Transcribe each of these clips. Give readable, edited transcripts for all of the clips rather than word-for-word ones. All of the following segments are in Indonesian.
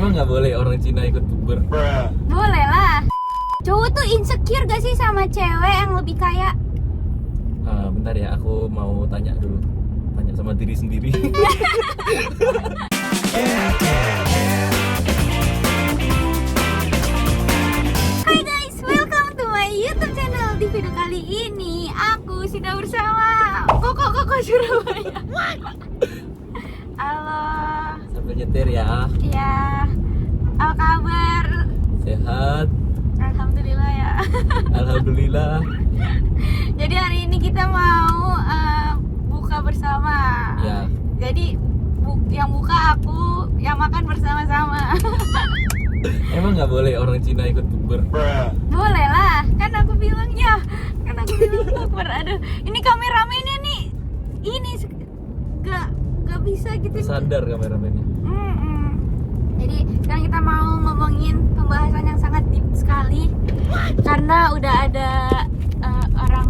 Emang nggak boleh orang Cina ikut bukber? Boleh lah. Cowok tuh insecure gak sih sama cewek yang lebih kaya? Bentar ya, aku mau tanya dulu. Tanya sama diri sendiri. Hai guys, welcome to my YouTube channel. Di video kali ini aku sudah bersama Koko Surabaya. Halo. Sambil nyetir ya. Ya, apa kabar? Sehat. Alhamdulillah ya. Alhamdulillah. Jadi hari ini kita mau buka bersama. Ya. Jadi yang buka aku, yang makan bersama-sama. Emang nggak boleh orang Cina ikut bukber? Boleh lah, kan aku bilang ya, bukber. Aduh, ini kameramennya nih, ini gak bisa gitu. Sandar kameramennya. Jadi sekarang kita mau ngomongin pembahasan yang sangat deep sekali, karena udah ada orang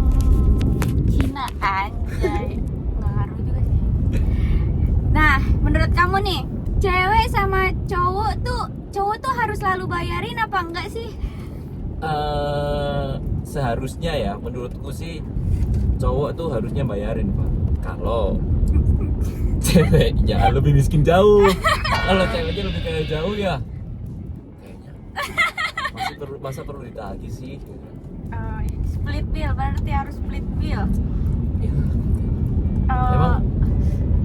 Cina anjay, nggak ngaruh juga sih. Nah, menurut kamu nih, cewek sama cowok tuh harus selalu bayarin apa enggak sih? Seharusnya ya, menurutku sih cowok tuh harusnya bayarin, Pak. Kalau ceweknya lebih miskin jauh. Kalau ceweknya lebih kaya jauh ya kayaknya masa perlu ditagih sih. Split bill, berarti harus split bill. Ya.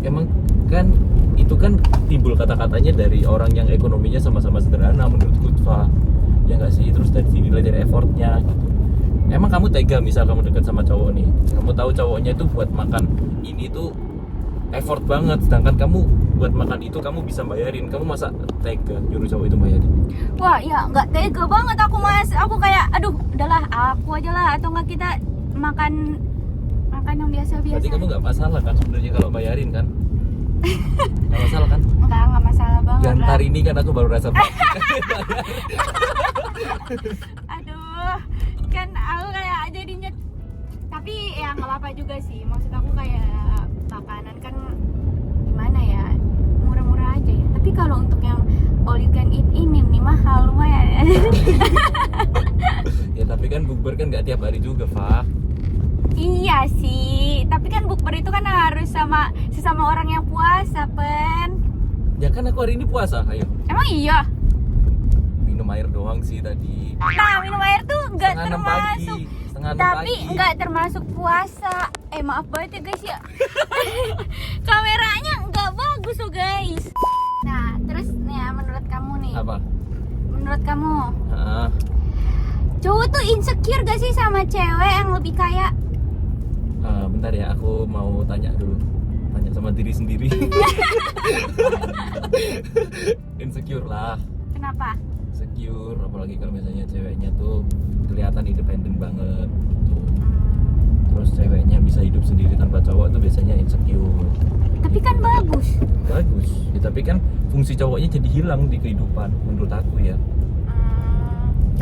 Emang kan itu kan timbul kata-katanya dari orang yang ekonominya sama-sama sederhana menurutku, Fa. Ya nggak sih? Terus dari sini dari effortnya gitu. Emang kamu tega misal kamu dekat sama cowok nih, kamu tahu cowoknya itu buat makan ini tuh effort banget, sedangkan kamu buat makan itu kamu bisa bayarin, kamu masa tega nyuruh cowok itu bayarin? Wah, ya nggak tega banget aku, Mas. Aku kayak, aduh, udahlah aku aja lah, atau nggak kita makan yang biasa-biasa. Berarti kamu nggak masalah kan sebenarnya kalau bayarin kan? Nggak masalah kan? Nggak masalah banget Dan lah. hari ini kan aku baru rasa Aduh, kan aku kayak jadinya, tapi ya nggak apa-apa juga sih. Maksud aku kayak makanan kan gimana ya, murah-murah aja ya. Tapi kalau untuk yang all you can eat ini nih mahal lumayan. Ya tapi kan bukber kan nggak tiap hari juga, Fa. Iya sih, tapi kan bukber itu kan harus sama sesama orang yang puasa, Pen. Ya kan aku hari ini puasa, ayo. Emang iya? Minum air doang sih tadi. Nah, minum air tuh nggak Setengah enam termasuk. pagi. Setengah enam Tapi pagi. nggak termasuk puasa. Maaf banget ya guys ya. Kameranya nggak bagus loh guys. Nah, terus nih ya, menurut kamu nih. Apa? Menurut kamu, Ah, cowok tuh insecure gak sih sama cewek yang lebih kaya? bentar ya, aku mau tanya dulu. Tanya sama diri sendiri. Insecure lah. Kenapa? Insecure, apalagi kalau misalnya ceweknya tuh kelihatan independen banget gitu. Terus ceweknya bisa hidup sendiri tanpa cowok tuh biasanya insecure. Tapi kan bagus. Bagus ya, tapi kan fungsi cowoknya jadi hilang di kehidupan menurut aku ya.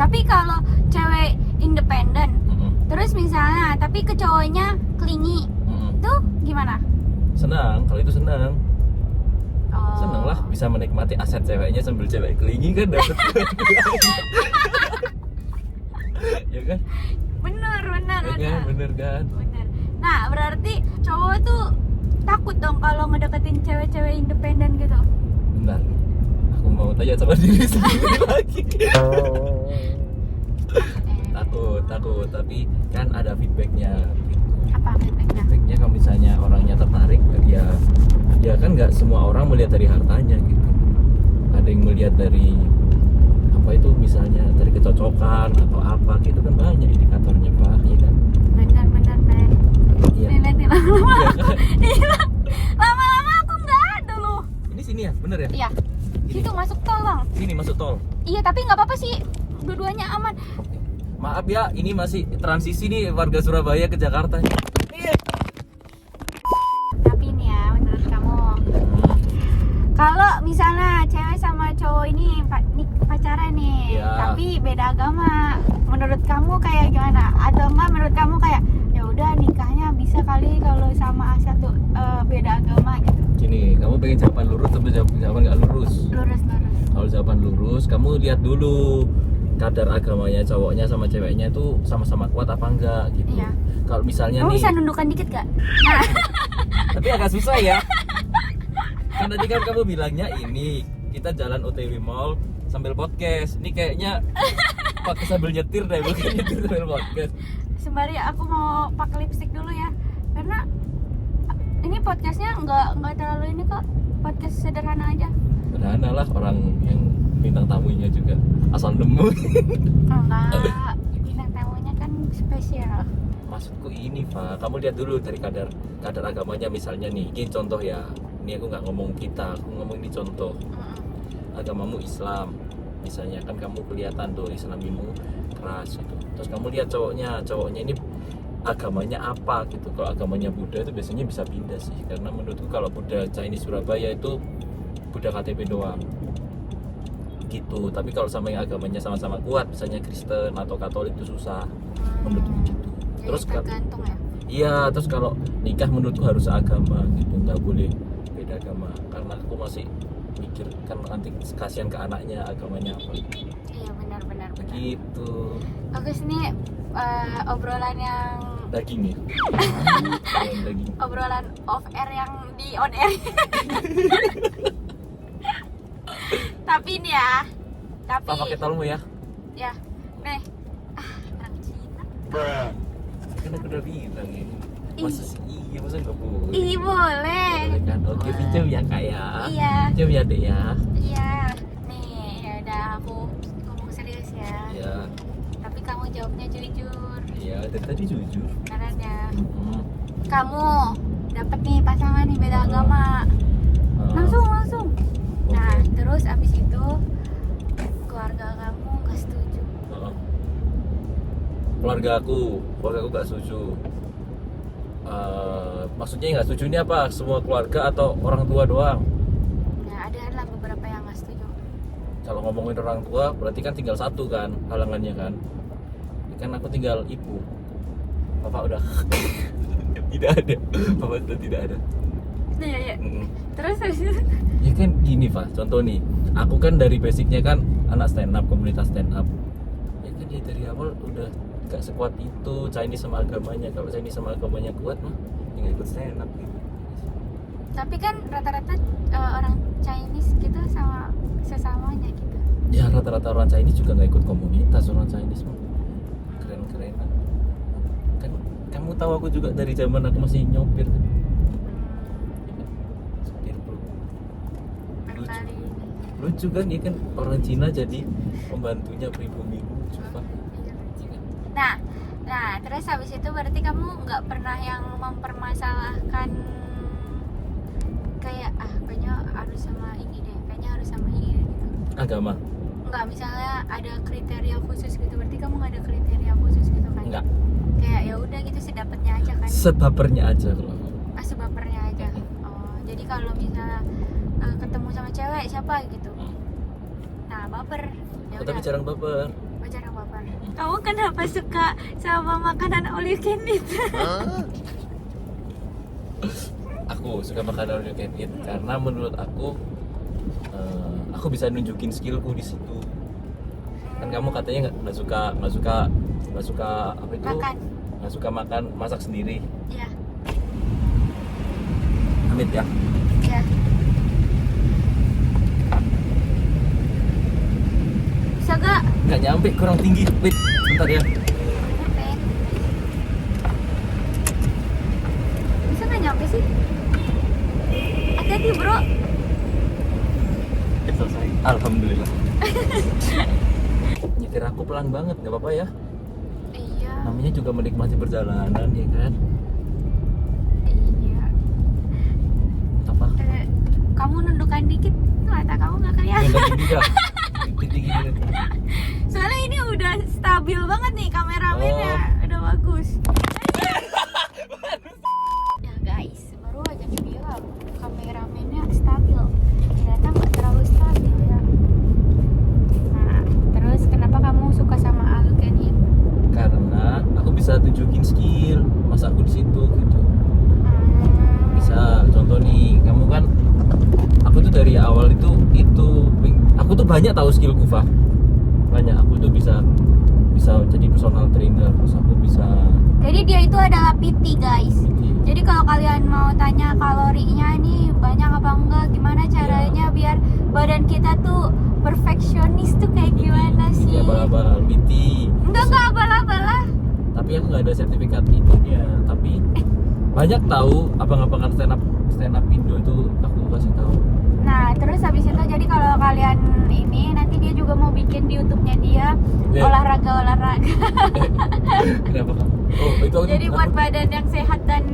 Tapi kalau cewek independen, Mm-mm. terus misalnya tapi ke cowoknya clingy, Mm-mm. tuh gimana? Senang, kalau itu senang. Oh. Senang lah bisa menikmati aset ceweknya sambil cewek kelingi kan dapat. Ya kan? Bener. Ya kan? Bener kan? Bener. Nah, berarti cowok tuh takut dong kalau ngedeketin cewek-cewek independen gitu. Bentar, aku mau tanya sama diri sendiri lagi. Takut, tapi kan ada feedbacknya. Apa feedbacknya? Feedbacknya kalau misalnya orangnya tertarik, ya kan nggak semua orang melihat dari hartanya gitu. Ada yang melihat dari apa itu misalnya dari kecocokan atau apa gitu kan, banyak indikatornya, Pak, ya kan? Bener, Ben. Iya. Lihat lama-lama. Lama-lama aku nggak ada loh. Ini sini ya, bener ya? Iya. Ini. Situ masuk tol, Bang. Sini masuk tol. Iya, tapi nggak apa-apa sih. Dua-duanya aman. Maaf ya, ini masih transisi nih warga Surabaya ke Jakarta. Tapi nih ya, menurut kamu, kalau misalnya cewek sama cowok ini pacaran nih, Iya. tapi beda agama, menurut kamu kayak gimana? Atau enggak menurut kamu kayak ya udah nikahnya bisa kali kalau sama beda agama gitu? Gini, kamu pengen jawaban lurus atau jawaban nggak lurus? Lurus. Kalau jawaban lurus, kamu lihat dulu kadar agamanya cowoknya sama ceweknya itu sama-sama kuat apa enggak gitu. Iya. Kalau misalnya Kamu nih, bisa nundukkan dikit gak? tapi agak susah ya. Kan tadi kan kamu bilangnya ini kita jalan OTW Mall sambil podcast. Ini kayaknya podcast sambil nyetir deh, bukan nyetir sambil podcast. Sembari aku mau pakai lipstick dulu ya, karena ini podcastnya nggak terlalu ini kok, podcast sederhana aja. Sederhana lah, orang yang bintang tamunya juga asal nemu. Enggak, bintang tamunya kan spesial. Maksudku ini Pak, kamu lihat dulu dari kadar agamanya. Misalnya nih, ini contoh ya, ini aku nggak ngomong kita, aku ngomong ini contoh. Agamamu Islam misalnya, kan kamu kelihatan tuh Islamimu keras gitu. Terus kamu lihat cowoknya ini agamanya apa gitu. Kalau agamanya Buddha itu biasanya bisa pindah sih, karena menurutku kalau Buddha Chinese Surabaya itu Buddha KTP doang gitu. Tapi kalau sama yang agamanya sama-sama kuat, misalnya Kristen atau Katolik itu susah menurutku gitu. Terus tergantung ya. iya, terus kalau nikah menurutku harus seagama gitu, nggak boleh beda agama. Karena aku masih mikir kan nanti kasihan ke anaknya agamanya apa Iya benar. gitu. Bagus nih obrolan yang Daging nih. Daging. obrolan off air yang di on air. Tapi ini ya, tapi Pak, pakai tolongmu ya. ya, nih, orang Cina. Kan aku udah bilang ini. Masa sih? Iya, masa nggak boleh? Ih boleh. Boleh kan? Oke, pinjam ya kak ya. Iya. Pinjam ya dek ya. Iya, nih ya udah aku ngomong serius ya. Iya. Tapi kamu jawabnya jujur, Iya, dari tadi jujur. beneran ya. Hmm. Kamu dapet nih pasangan nih beda agama, langsung. Nah, Oke. terus abis itu keluarga kamu nggak setuju. Keluarga aku gak setuju. Maksudnya nggak setuju ini apa? Semua keluarga atau orang tua doang? Nah, ada lah beberapa yang nggak setuju. Kalau ngomongin orang tua berarti kan tinggal satu kan halangannya kan. Kan aku tinggal ibu. Bapak udah tidak ada. Bapak sudah tidak ada. Iya. Mm-mm. Terus habis itu, Ya kan gini Pak, contoh nih, aku kan dari basicnya kan anak stand up, komunitas stand up. Ya kan ya dari awal udah gak sekuat itu Chinese sama agamanya. Kalau Chinese sama agamanya kuat mah ya nggak ikut stand up gitu. tapi kan rata-rata orang Chinese gitu sama sesamanya gitu. Ya rata-rata orang Chinese juga nggak ikut komunitas orang Chinese mah. Keren-kerenan. Kan kamu tahu aku juga dari zaman aku masih nyopir kan. Supir bro. Kali ini. Lucu kan dia kan orang Cina jadi pembantunya pribumi. Lucu Pak. Iya. Iya kan? Nah, terus habis itu berarti kamu nggak pernah yang mempermasalahkan kayak kayaknya harus sama ini deh, kayaknya harus sama ini deh, gitu. Agama? Nggak, misalnya ada kriteria khusus gitu, berarti kamu nggak ada kriteria khusus gitu kan? Enggak. Kayak ya udah gitu sedapatnya aja kan? Sebapernya aja kalau. Sebapernya aja. Oh, jadi kalau misalnya ketemu sama cewek siapa gitu, nah baper. Ya Tapi udah. jarang baper. Jarang baper. Kamu kenapa suka sama makanan all you can eat? Aku suka makanan all you can eat karena menurut aku bisa nunjukin skillku di situ. Kan kamu katanya nggak suka apa itu? Makan. Nggak suka makan masak sendiri. Iya. Amit ya. Iya. Bisa gak? Nggak nyampe, kurang tinggi. Wait, bentar ya. Nyampe. Bisa gak nyampe sih? Hati-hati bro. Selesai. Alhamdulillah. Nyetir aku pelan banget, nggak apa-apa ya. Iya. Namanya juga menikmati perjalanan ya kan. Iya. Apa? Kamu nundukkan dikit, mata kamu gak kelihatan. Nggak tinggi dah. Tinggi. Soalnya ini udah stabil banget nih kameramennya, udah bagus. Ya guys, baru aja dibilang kameramennya stabil, ternyata nggak terlalu stabil ya. Nah, terus kenapa kamu suka sama All You Can Eat? Karena aku bisa tunjukin skill masa aku di situ gitu. Bisa contoh nih, kamu kan aku tuh dari awal itu aku tuh banyak tahu skillku, Fah. Banyak, aku tuh bisa jadi personal trainer, terus aku bisa Jadi dia itu adalah PT guys. PT. Jadi kalau kalian mau tanya kalorinya ini banyak apa enggak, gimana caranya biar badan kita tuh perfeksionis tuh kayak gimana PT, sih? abal-abal PT. Enggak abal-abal lah. Tapi aku nggak ada sertifikat itunya. Tapi banyak tahu abang-abangan stand up Indo itu aku kasih tahu. Nah, terus habis itu jadi kalau kalian ini nanti dia juga mau bikin di YouTube-nya dia olahraga. Kenapa kamu? Oh, itu Jadi buat badan yang sehat dan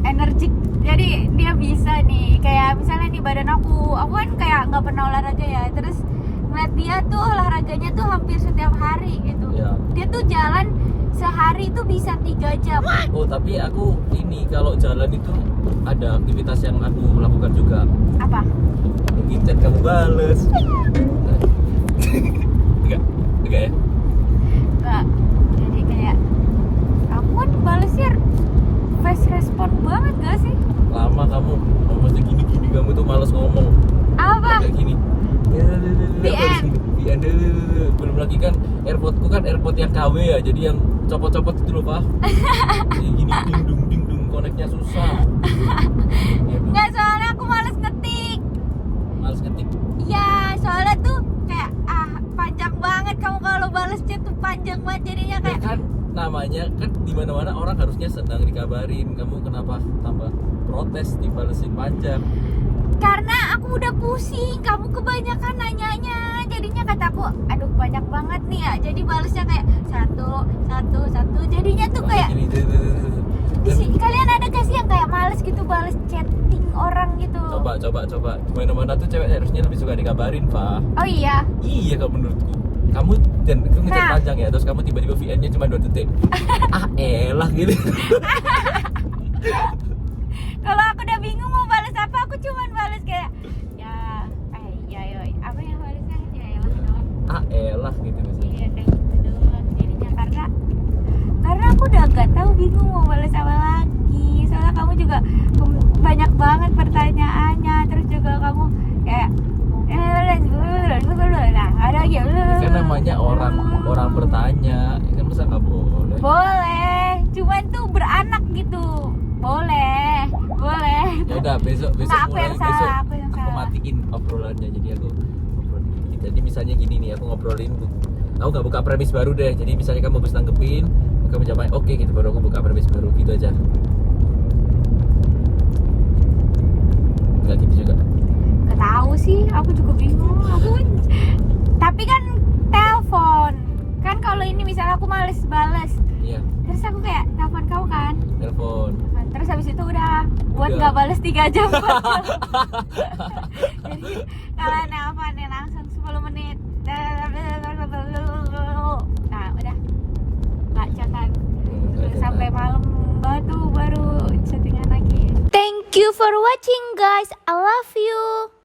energik. Jadi dia bisa nih kayak misalnya nih badan aku kan kayak nggak pernah olahraga ya. Terus ngeliat dia tuh olahraganya tuh hampir setiap hari gitu. Ya. Dia tuh jalan sehari tuh bisa 3 jam. Oh, tapi aku ini kalau jalan itu ada aktivitas yang aku lakukan juga. Apa? Mungkin chat kamu bales. Enggak ya? Enggak. Jadi kayak aku kan balesnya fast respon banget gak sih? Lama kamu mesti gini kamu tuh malas ngomong. Apa? Kayak gini. The end. Belum lagi kan airpodku kan airpod yang KW ya, jadi yang copot-copot itu loh, Pak. Kayak gini ding dung koneknya susah. Enggak, soalnya aku males ngetik. Males ketik. Iya, soalnya tuh kayak panjang banget kamu kalau bales chat tuh panjang banget jadinya Ya kayak kan namanya kan di mana-mana orang harusnya senang dikabarin. Kamu kenapa tambah protes dibalesin panjang? karena aku udah pusing, kamu kebanyakan nanyanya. Jadinya kataku, aduh banyak banget nih ya. Jadi balesnya kayak satu. Jadinya tuh kayak kalian ada gak sih yang kayak males gitu bales chatting orang gitu? Coba. Di mana-mana tuh cewek harusnya lebih suka dikabarin, Pak. Oh iya. Iya kalau menurutku. Kamu dan itu ngechat Nah. panjang ya, terus kamu tiba-tiba VN-nya cuma 2 detik. Elah gitu. Kalau aku udah bingung mau balas apa, aku cuman balas kayak apa ya balesnya ya elah doang. Elah gitu misalnya. Iya kayak gitu doang jadinya karena aku udah gak tahu, bingung mau balas apa lagi. Soalnya kamu juga banyak banget pertanyaannya, terus juga kamu kayak nah ada lagi Kan namanya orang bertanya, kan masa nggak boleh? boleh, cuman tuh beranak gitu. Boleh. Ya udah besok Nggak, aku mulai yang salah, besok aku yang aku salah. matiin obrolannya, jadi aku ngobrolin dikit. Jadi misalnya gini nih, aku ngobrolin, aku nggak buka premis baru deh. Jadi misalnya kamu harus tanggepin, kamu jawab oke gitu, baru aku buka premis baru gitu aja. Nggak gitu juga. Gak tahu sih, aku juga bingung. Tapi kan telepon. Kan kalau ini misalnya aku males balas, Iya, terus aku kayak telepon kamu kan. telepon. Terus habis itu udah buat Udah. nggak balas 3 jam. 4 jam. Jadi kalau nelfon ya langsung 10 menit. Nah udah bacakan sampai malam baru chattingan lagi. Thank you for watching guys. I love you.